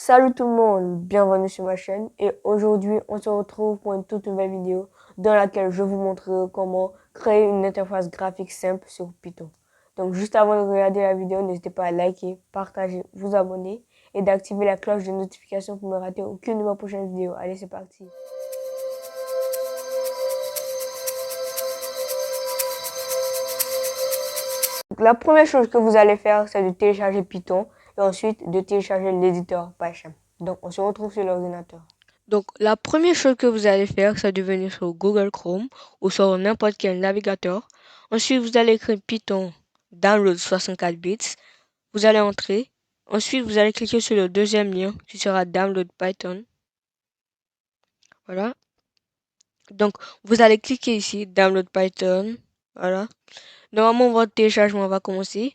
Salut tout le monde, bienvenue sur ma chaîne et aujourd'hui on se retrouve pour une toute nouvelle vidéo dans laquelle je vous montrerai comment créer une interface graphique simple sur Python. Donc juste avant de regarder la vidéo, n'hésitez pas à liker, partager, vous abonner et d'activer la cloche de notification pour ne rater aucune de mes prochaines vidéos. Allez, c'est parti. Donc, la première chose que vous allez faire, c'est de télécharger Python et ensuite de télécharger l'éditeur PyCharm. Donc on se retrouve sur l'ordinateur. Donc, la première chose que vous allez faire, c'est de venir sur Google Chrome ou sur n'importe quel navigateur. Ensuite, vous allez écrire Python Download 64 bits. Vous allez entrer. Ensuite, vous allez cliquer sur le deuxième lien qui sera Download Python. Voilà. Donc, vous allez cliquer ici, Download Python. Voilà. Normalement, votre téléchargement va commencer.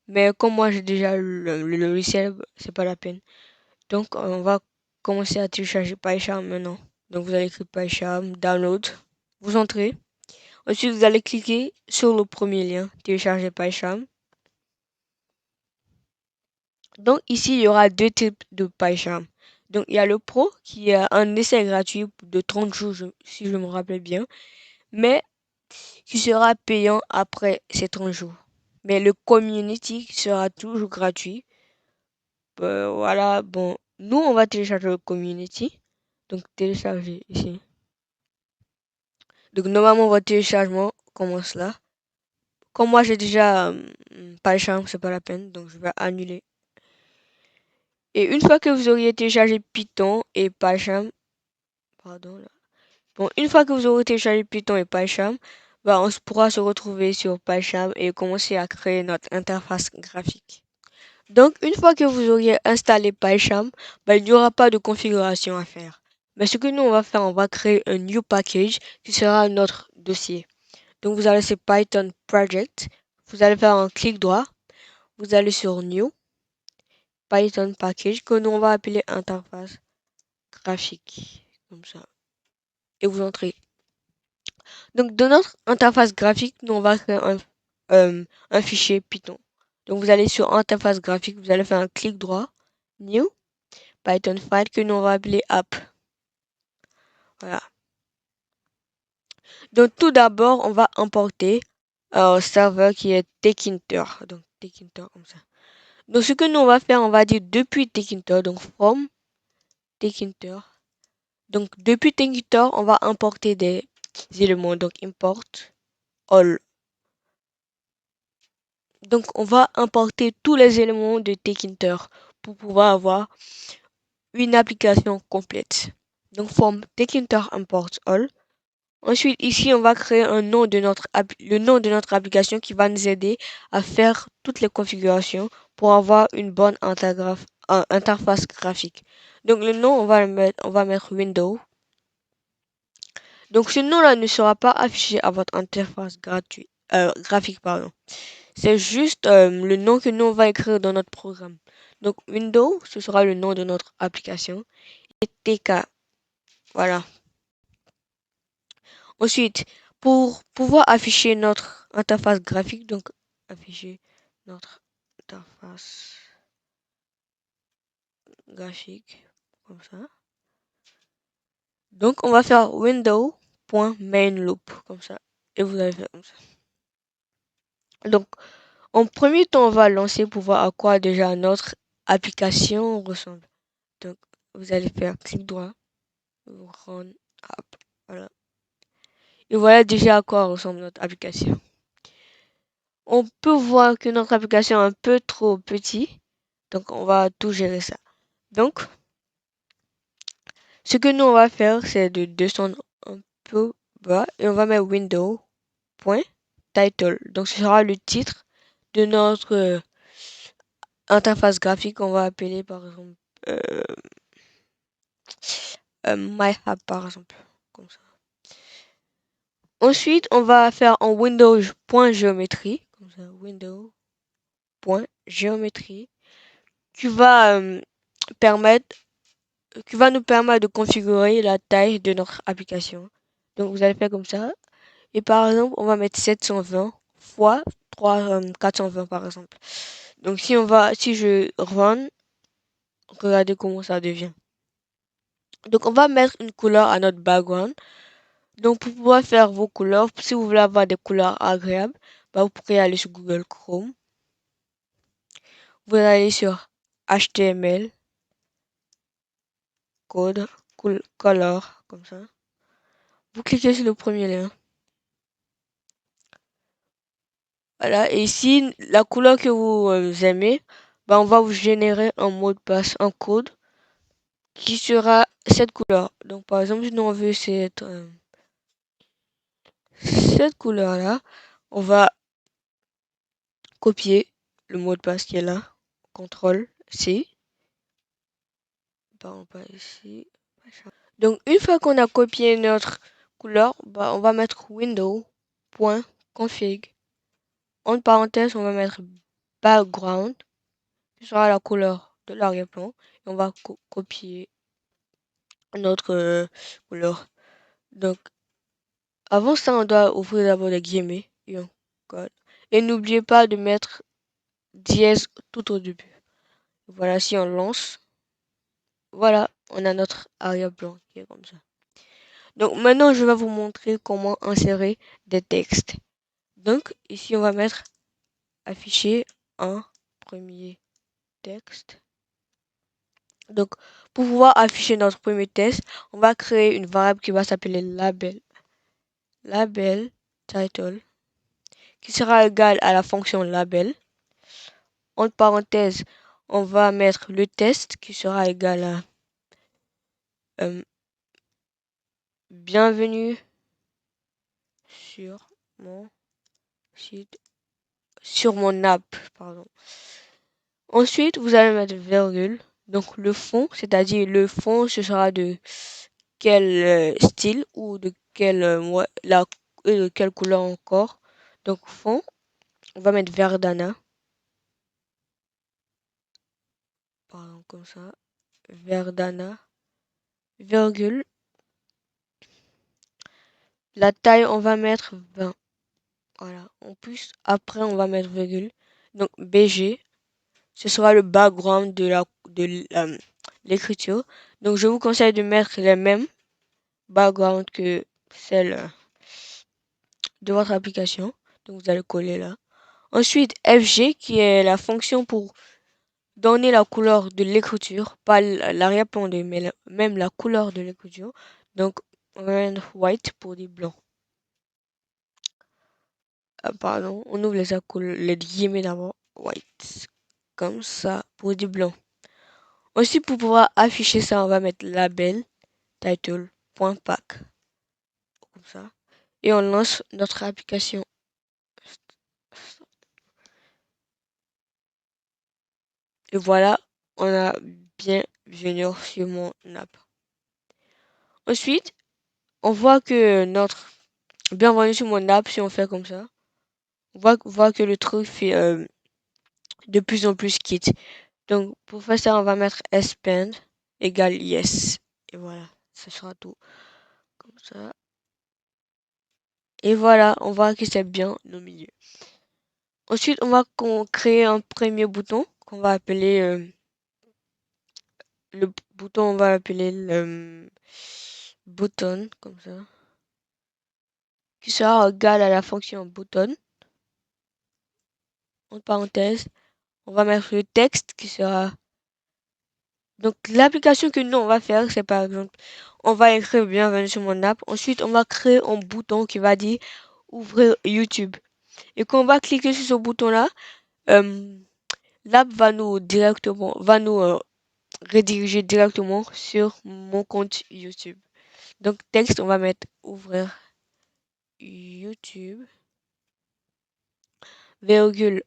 Mais comme moi, j'ai déjà le logiciel, c'est pas la peine. Donc, on va commencer à télécharger PyCharm maintenant. Donc, vous allez écrire PyCharm, Download. Vous entrez. Ensuite, vous allez cliquer sur le premier lien, télécharger PyCharm. Donc, ici, il y aura deux types de PyCharm. Donc, il y a le Pro qui est un essai gratuit de 30 jours, si je me rappelle bien, mais qui sera payant après ces 30 jours. Mais le Community sera toujours gratuit. Voilà, bon, nous, on va télécharger le Community. Donc, télécharger ici. Donc, normalement, votre téléchargement commence là. Comme moi, j'ai déjà PyCharm, c'est pas la peine, donc je vais annuler. Et une fois que vous auriez téléchargé Python et PyCharm, pardon là. Bon, une fois que vous aurez téléchargé Python et PyCharm, bah, on pourra se retrouver sur PyCharm et commencer à créer notre interface graphique. Donc, une fois que vous auriez installé PyCharm, bah, il n'y aura pas de configuration à faire. Mais ce que nous, on va faire, on va créer un new package qui sera notre dossier. Donc, vous allez sur Python Project, vous allez faire un clic droit, vous allez sur New, Python Package, que nous, on va appeler interface graphique, comme ça. Et vous entrez. Donc, dans notre interface graphique, nous, on va créer un fichier Python. Donc, vous allez sur interface graphique, vous allez faire un clic droit, New, Python File, que nous, on va appeler App. Voilà. Donc, tout d'abord, on va importer un serveur qui est Tkinter. Donc, Tkinter, comme ça. Donc, ce que nous, on va faire, on va dire depuis Tkinter, donc from Tkinter. Donc, depuis Tkinter, on va importer des éléments. Donc, import all. Donc, on va importer tous les éléments de Tkinter pour pouvoir avoir une application complète. Donc, from Tkinter import all. Ensuite, ici, on va créer le nom de notre application qui va nous aider à faire toutes les configurations pour avoir une bonne interface graphique. Donc, le nom, on va mettre Windows. Donc, ce nom-là ne sera pas affiché à votre interface graphique, pardon. C'est juste le nom que nous, on va écrire dans notre programme. Donc, Windows, ce sera le nom de notre application. Et TK, voilà. Ensuite, pour pouvoir afficher notre interface graphique, donc afficher notre interface graphique, comme ça. Donc, on va faire window.mainLoop, comme ça. Et vous allez faire comme ça. Donc, en premier temps, on va lancer pour voir à quoi déjà notre application ressemble. Donc, vous allez faire clic droit, run app, voilà. Et voilà déjà à quoi ressemble notre application. On peut voir que notre application est un peu trop petite, donc on va tout gérer ça. Donc, ce que nous on va faire, c'est de descendre un peu bas et on va mettre window.title. Donc, ce sera le titre de notre interface graphique. On va appeler par exemple euh, My App par exemple, comme ça. Ensuite, on va faire en windows.geometry, comme ça, windows.geometry, qui va nous permettre de configurer la taille de notre application. Donc, vous allez faire comme ça. Et par exemple, on va mettre 720 fois 420 par exemple. Donc, si je run, regardez comment ça devient. Donc on va mettre une couleur à notre background. Donc pour pouvoir faire vos couleurs, si vous voulez avoir des couleurs agréables, bah, vous pourrez aller sur Google Chrome. Vous allez sur HTML, code, color, comme ça. Vous cliquez sur le premier lien. Voilà, et ici, la couleur que vous aimez, bah, on va vous générer un mot de passe, un code, qui sera cette couleur. Donc par exemple, si nous on veut cette couleur-là, on va copier le mot de passe qui est là. CTRL C. Pardon, pas ici. Donc une fois qu'on a copié notre couleur, bah, on va mettre window.config. Entre parenthèses, on va mettre background, qui sera la couleur de l'arrière-plan. Et on va copier notre couleur. Donc avant ça, on doit ouvrir d'abord les guillemets et un code. Et n'oubliez pas de mettre dièse tout au début. Voilà, si on lance, voilà, on a notre arrière-plan qui est comme ça. Donc maintenant, je vais vous montrer comment insérer des textes. Donc ici, on va mettre afficher un premier texte. Donc pour pouvoir afficher notre premier texte, on va créer une variable qui va s'appeler label title, qui sera égale à la fonction label. Entre parenthèses, on va mettre le test qui sera égal à bienvenue sur mon site, sur mon app, pardon. Ensuite, vous allez mettre virgule. Donc le fond, c'est-à-dire le fond, ce sera de quel style ou de quelle de quelle couleur encore. Donc fond, on va mettre Verdana. Pardon, comme ça. Verdana. Virgule. La taille, on va mettre 20. Voilà. En plus, après, on va mettre virgule. Donc BG. Ce sera le background de l'écriture. Donc je vous conseille de mettre les mêmes background que celle de votre application. Donc vous allez coller là. Ensuite, FG qui est la fonction pour donner la couleur de l'écriture, pas l'arrière-plan, mais même la couleur de l'écriture. Donc on va mettre white pour des blancs. Pardon, on ouvre les guillemets d'abord. White. Comme ça, pour du blanc. Aussi, pour pouvoir afficher ça, on va mettre label title.pack. Comme ça. Et on lance notre application. Et voilà, on a bienvenue sur mon app. Ensuite, on voit que notre bienvenue sur mon app, si on fait comme ça, on voit que le truc fait de plus en plus kit. Donc, pour faire ça, on va mettre spend égale yes. Et voilà, ce sera tout. Comme ça. Et voilà, on voit que c'est bien au milieu. Ensuite, on va créer un premier bouton qu'on va appeler le bouton, on va l'appeler le button, comme ça, qui sera égal à la fonction button. Entre parenthèses, on va mettre le texte qui sera... Donc, l'application que nous, on va faire, c'est par exemple, on va écrire bienvenue sur mon app. Ensuite, on va créer un bouton qui va dire ouvrir YouTube. Et quand on va cliquer sur ce bouton-là, l'app va nous rediriger directement sur mon compte YouTube. Donc texte, on va mettre ouvrir YouTube, virgule,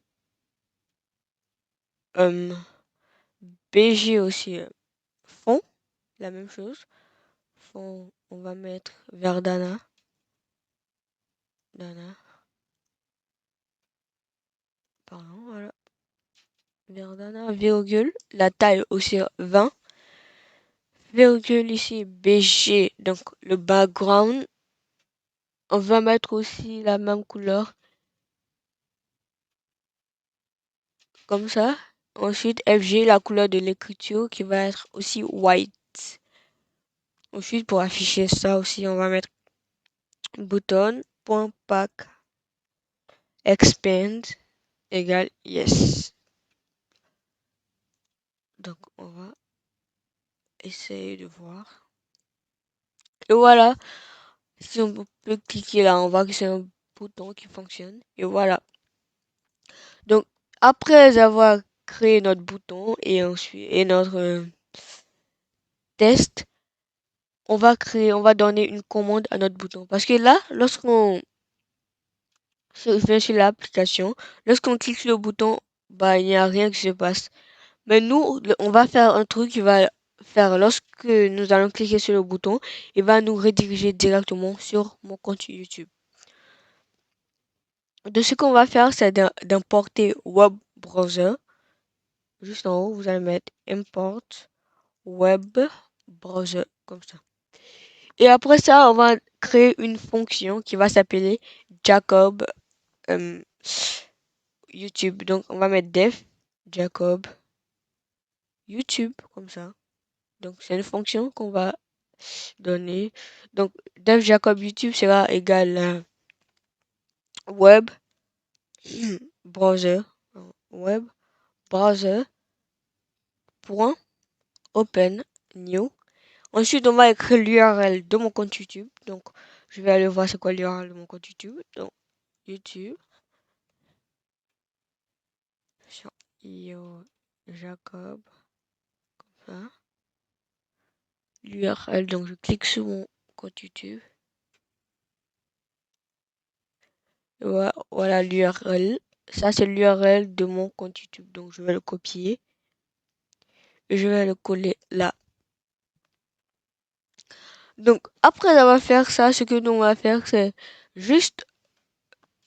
BG aussi, fond, la même chose. Fond, on va mettre Verdana, pardon, voilà. Verdana, virgule, la taille aussi 20. Virgule ici, BG, donc le background. On va mettre aussi la même couleur. Comme ça. Ensuite, FG, la couleur de l'écriture qui va être aussi white. Ensuite, pour afficher ça aussi, on va mettre button.pack expand égale yes. Donc, on va essayer de voir. Et voilà. Si on peut cliquer là, on voit que c'est un bouton qui fonctionne. Et voilà. Donc, après avoir créé notre bouton et ensuite notre test, on va donner une commande à notre bouton. Parce que là, lorsqu'on vient sur l'application, lorsqu'on clique sur le bouton, bah, il n'y a rien qui se passe. Mais nous, on va faire un truc qui va faire, lorsque nous allons cliquer sur le bouton, il va nous rediriger directement sur mon compte YouTube. De ce qu'on va faire, c'est d'importer web browser. Juste en haut, vous allez mettre import web browser, comme ça. Et après ça, on va créer une fonction qui va s'appeler Jacob YouTube. Donc, on va mettre def Jacob YouTube, comme ça. Donc, c'est une fonction qu'on va donner. Donc, def Jacob YouTube sera égal à web browser. Web browser point open new. Ensuite, on va écrire l'URL de mon compte YouTube. Donc, je vais aller voir c'est quoi l'URL de mon compte YouTube. Donc, YouTube. Yo, Jacob. Comme ça. L'URL. Donc, je clique sur mon compte YouTube. Voilà l'URL. Ça, c'est l'URL de mon compte YouTube. Donc, je vais le copier. Et je vais le coller là. Donc, après avoir fait ça, ce que nous on va faire, c'est juste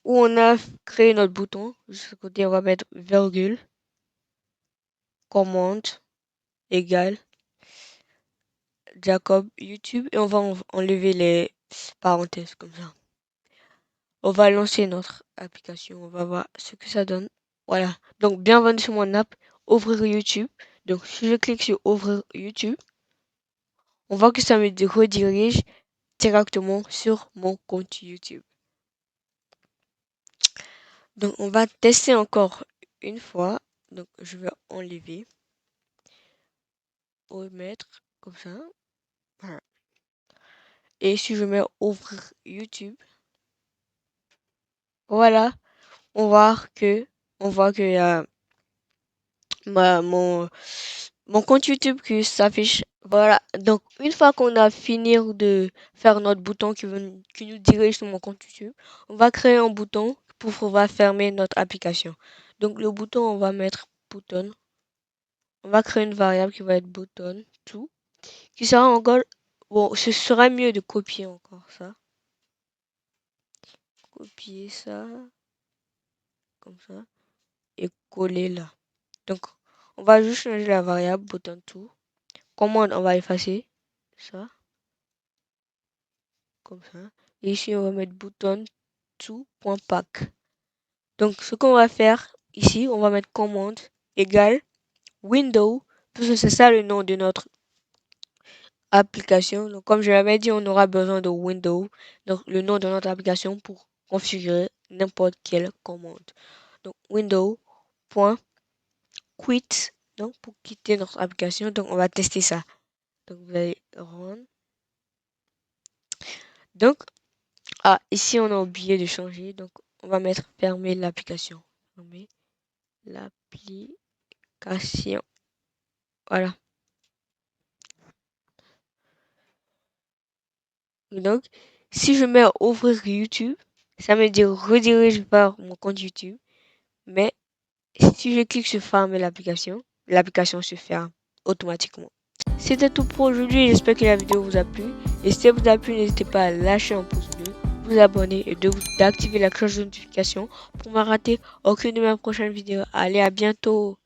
où on a créé notre bouton. Juste à côté, on va mettre virgule, commande, égale, Jacob YouTube. Et on va enlever les parenthèses comme ça. On va lancer notre application. On va voir ce que ça donne. Voilà. Donc, bienvenue sur mon app, ouvrir YouTube. Donc, si je clique sur ouvrir YouTube, on voit que ça me redirige directement sur mon compte YouTube. Donc, on va tester encore une fois. Donc, je vais enlever, remettre comme ça. Voilà. Et si je mets ouvrir YouTube, voilà, on voit qu'il y a mon compte YouTube qui s'affiche. Voilà. Donc, une fois qu'on a fini de faire notre bouton qui nous dirige sur mon compte YouTube, on va créer un bouton pour pouvoir fermer notre application. Donc, le bouton, on va mettre bouton. On va créer une variable qui va être button tout, qui sera encore, bon, ce sera mieux de copier encore ça. Copier ça, comme ça, et coller là. Donc, on va juste changer la variable button tout. Commande, on va effacer ça, comme ça. Et ici, on va mettre button tout.pack. Donc, ce qu'on va faire ici, on va mettre commande égale window, parce que c'est ça le nom de notre application. Donc, comme je l'avais dit, on aura besoin de window, donc le nom de notre application pour configurer n'importe quelle commande. Donc, window.quit, donc pour quitter notre application. Donc, on va tester ça. Donc, vous allez run. Donc, ici, on a oublié de changer. Donc, on va mettre fermer l'application. Fermer l'application. Voilà. Donc, si je mets ouvrir YouTube, ça me dit redirige vers mon compte YouTube. Mais si je clique sur fermer l'application, l'application se ferme automatiquement. C'était tout pour aujourd'hui. J'espère que la vidéo vous a plu. Et si elle vous a plu, n'hésitez pas à lâcher un pouce bleu, vous abonner et d'activer la cloche de notification pour ne rater aucune de mes prochaines vidéos. Allez, à bientôt!